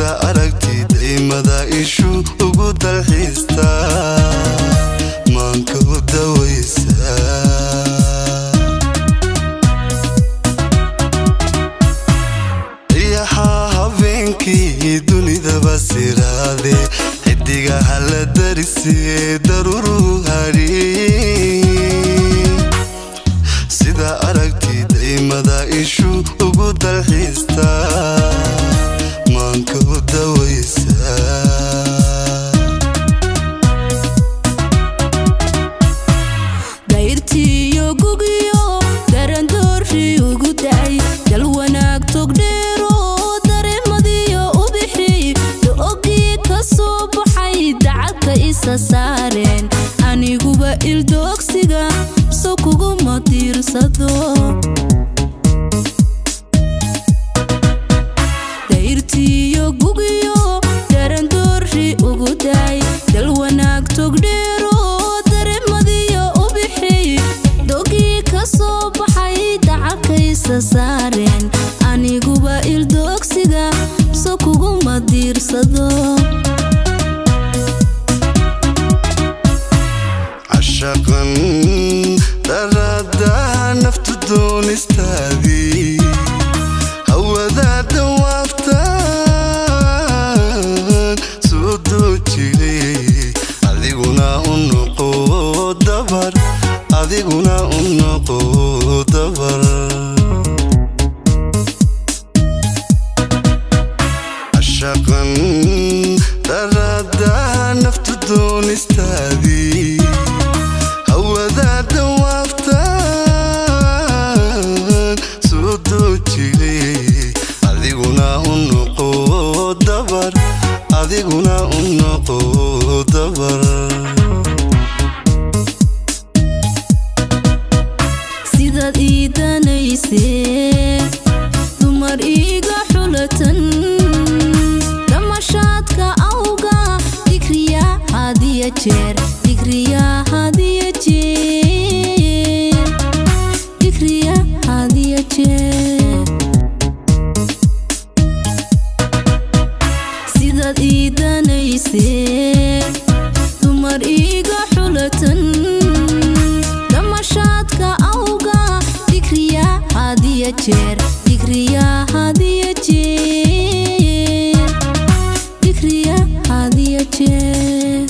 sida aragti daymada ishu ugu dalxiista maanka u dawaysa iyaha habeenkii dunida basiraade xidiga hala darisiye daruru hari sida aragti daymada ishu ugu dalxiista maanka u dawaysa dayrtiyo gugiyo darandoorshi ugu dacay dal wanaag togdheero dareemadiyo u bixi doogii ka soo baxay dacadka isa saareen aniguba ildoogsiga soo kuguma tiirsado dayrtiyo gugiyo darandoorshi ugu dacay dal wanaag togdheero dareemadiyo u bixi doogii ka soo baxay dacadka isa saareen aniguba ildoogsiga soo kuguma tiirsado عشقاً درادها نفط دونستادي هو ذا دوافتان سودو تشيلي أذيقنا النقود دبر أذيقنا النقود دبر عشقاً درادها نفط دونستادي هو ذا دوافتان سودو تشيلي أذيقنا النقود دبر أذيقنا النقود دبر sidaad ii danaysee dumar iiga xulatan dhamashaadka awga digriya hadiya jeer digriya hadiya jeer digriya hadiya jeer sidaad ii danaysee dumar iiga xulatan dhamashaadka awga digriya hadiya jeer digriya hadiya jeer digriya hadiya jeer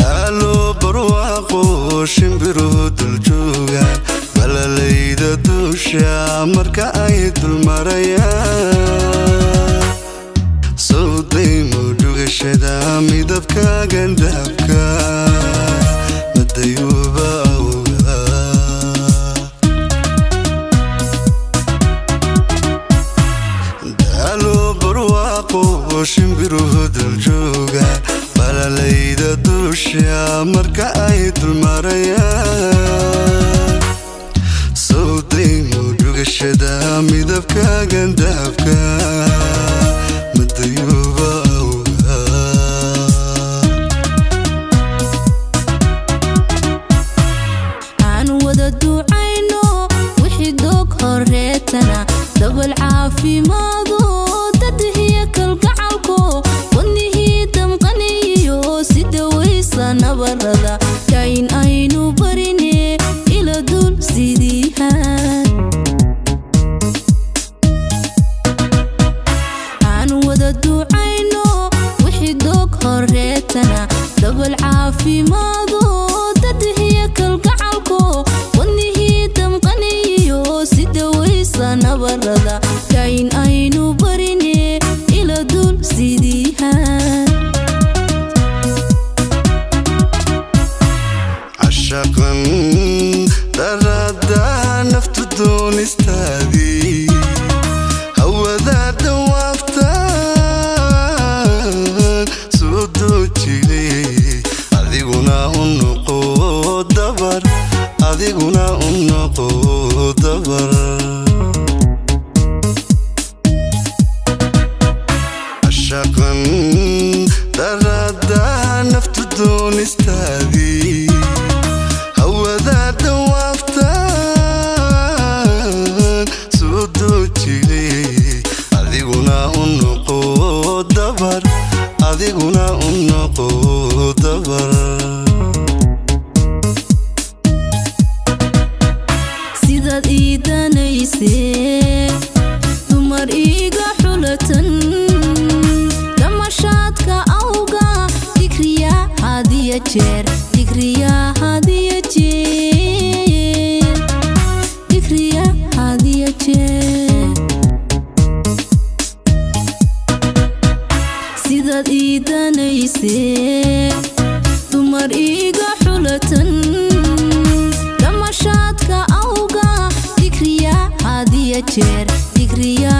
ألو برواقو شمبرو دلجوغا بلا ليدا دوشا مركا أيد المرايا صوتي مودوغ شدا ميدبكا غندبكا مديوبا أوغا ألو برواقو شمبرو دلجوغا بلا ليدا دوشا مركا أيد المرايا صوتي مودوغ شدا ميدبكا غندبكا مديوبا أوغا aan wada ducayno wixii doog horeetana dabal caafimaado dadhiya kalgacalko wadnihii damqaniyo sida waysa nabarada kayn aynu barine ila dul sidiihaan aan wada ducayno wixii doog horeetana dabal caafimaado dadhiya kalgacalko wadnihii damqaniyo sida waysa nabarada kayn aynu barine ila dul sidiihaan عشقاً درادها نفط دونستادي هو ذا دوافتان سودو تشيلي أذيقنا النقود دبر أذيقنا النقود دبر idanayse dumar iga xulatan damashaadka awga digriya hadiya jeer digriya